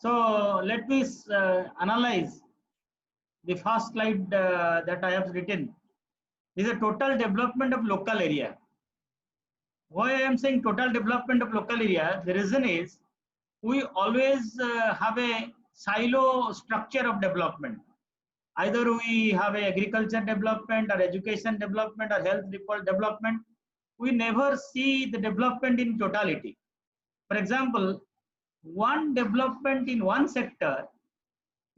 So let me analyze the first slide that I have written. This is a total development of local area. Why I am saying total development of local area? The reason is we always have a silo structure of development. Either we have a agriculture development or education development or health development. We never see the development in totality. For example, one development in one sector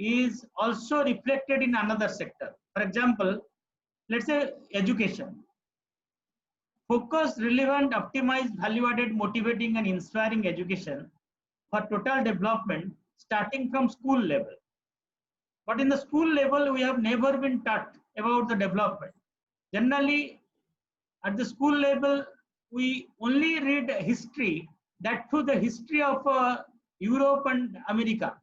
is also reflected in another sector. For example, let's say education. Focused, relevant, optimized, value-added, motivating, and inspiring education for total development starting from school level. But in the school level, we have never been taught about the development. Generally, at the school level, we only read history, that through the history of Europe and America.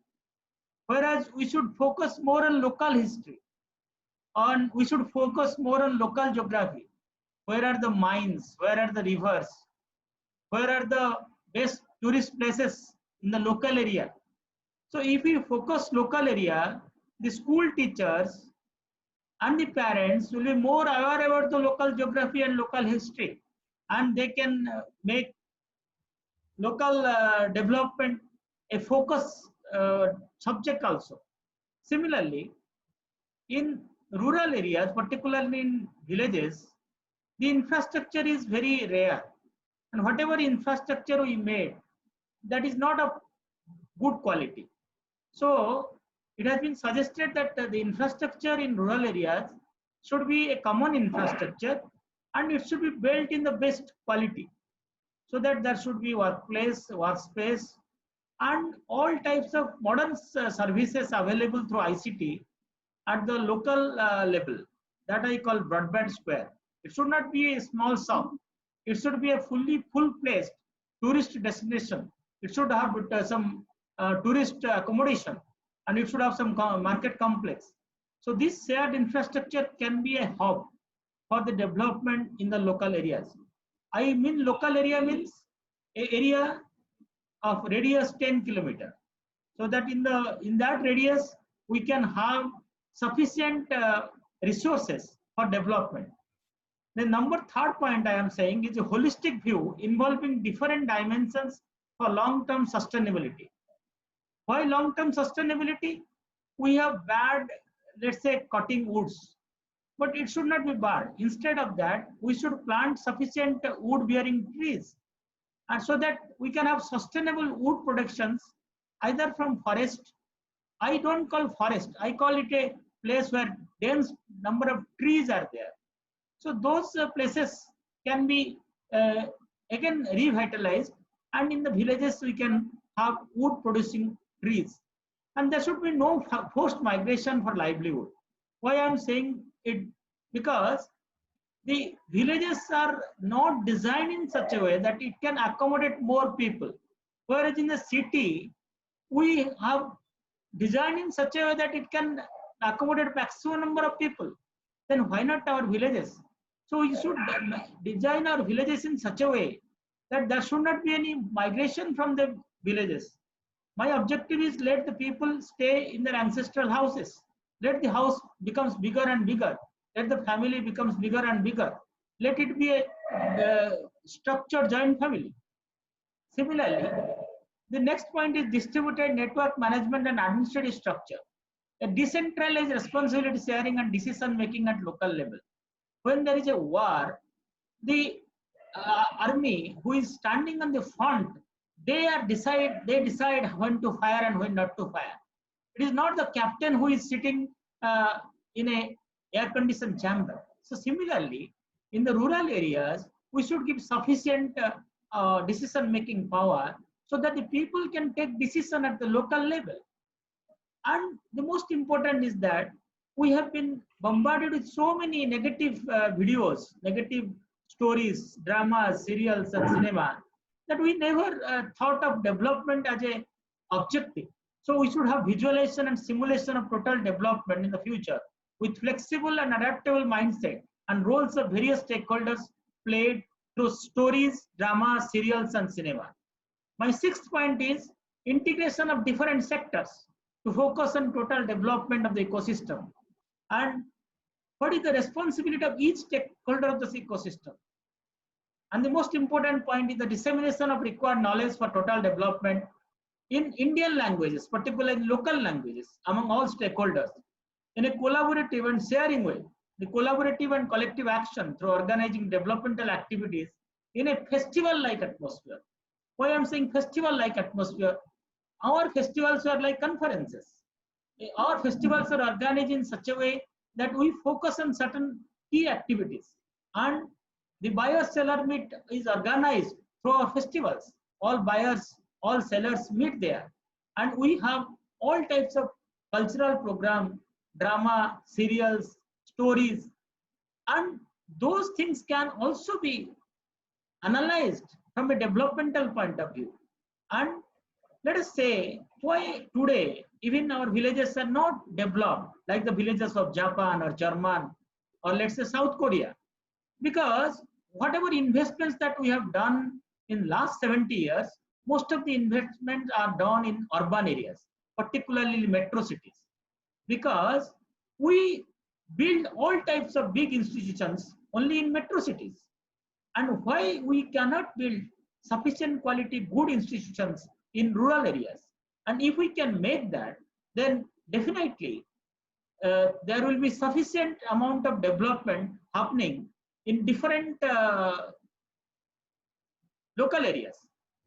Whereas we should focus more on local history, we should focus more on local geography. Where are the mines? Where are the rivers? Where are the best tourist places in the local area? So if we focus local area, the school teachers and the parents will be more aware about the local geography and local history, and they can make local development a focus subject also. Similarly, in rural areas, particularly in villages, the infrastructure is very rare, and whatever infrastructure we made, that is not of good quality. So it has been suggested that the infrastructure in rural areas should be a common infrastructure, and it should be built in the best quality, so that there should be workplace, workspace, and all types of modern services available through ICT at the local level. That I call broadband square. It should not be a small shop. It should be a full-placed tourist destination. It should have some tourist accommodation, and it should have some market complex. So this shared infrastructure can be a hub for the development in the local areas. I mean local area means an area of radius 10 kilometers. So that in that radius, we can have sufficient resources for development. The third point I am saying is a holistic view involving different dimensions for long-term sustainability. Why long-term sustainability? We have bad, let's say, cutting woods, but it should not be bad. Instead of that, we should plant sufficient wood-bearing trees, and so that we can have sustainable wood productions either from forest. I don't call forest, I call it a place where dense number of trees are there. So those places can be again revitalized, and in the villages we can have wood producing trees, and there should be no forced migration for livelihood. Why I am saying it? Because the villages are not designed in such a way that it can accommodate more people, whereas in the city we have designed in such a way that it can accommodate maximum number of people. Then why not our villages? So we should design our villages in such a way that there should not be any migration from the villages. My objective is let the people stay in their ancestral houses. Let the house becomes bigger and bigger. Let the family becomes bigger and bigger. Let it be a structured joint family. Similarly, the next point is distributed network management and administrative structure. A decentralized responsibility sharing and decision making at local level. When there is a war, the army who is standing on the front, they decide when to fire and when not to fire. It is not the captain who is sitting in a air-conditioned chamber. So similarly, in the rural areas, we should give sufficient decision-making power so that the people can take decision at the local level. And the most important is that we have been bombarded with so many negative videos, negative stories, dramas, serials, and cinema, that we never thought of development as a objective. So we should have visualization and simulation of total development in the future with flexible and adaptable mindset and roles of various stakeholders played through stories, drama, serials, and cinema. My sixth point is integration of different sectors to focus on total development of the ecosystem, and what is the responsibility of each stakeholder of this ecosystem. And the most important point is the dissemination of required knowledge for total development in Indian languages, particularly local languages, among all stakeholders in a collaborative and sharing way. The collaborative and collective action through organizing developmental activities in a festival-like atmosphere. Why I'm saying festival-like atmosphere? Our festivals are like conferences. Our festivals are organized in such a way that we focus on certain key activities, and the buyer-seller meet is organized through our festivals. All buyers, all sellers meet there, and we have all types of cultural program, drama, serials, stories, and those things can also be analyzed from a developmental point of view. And let us say why today even our villages are not developed like the villages of Japan or German or let's say South Korea, because whatever investments that we have done in last 70 years, most of the investments are done in urban areas, particularly metro cities, because we build all types of big institutions only in metro cities. And why we cannot build sufficient quality good institutions in rural areas? And if we can make that, then definitely there will be sufficient amount of development happening in different local areas.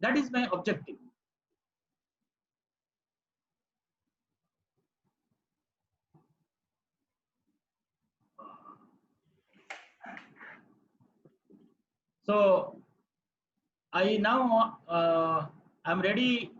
That is my objective. So I now I'm ready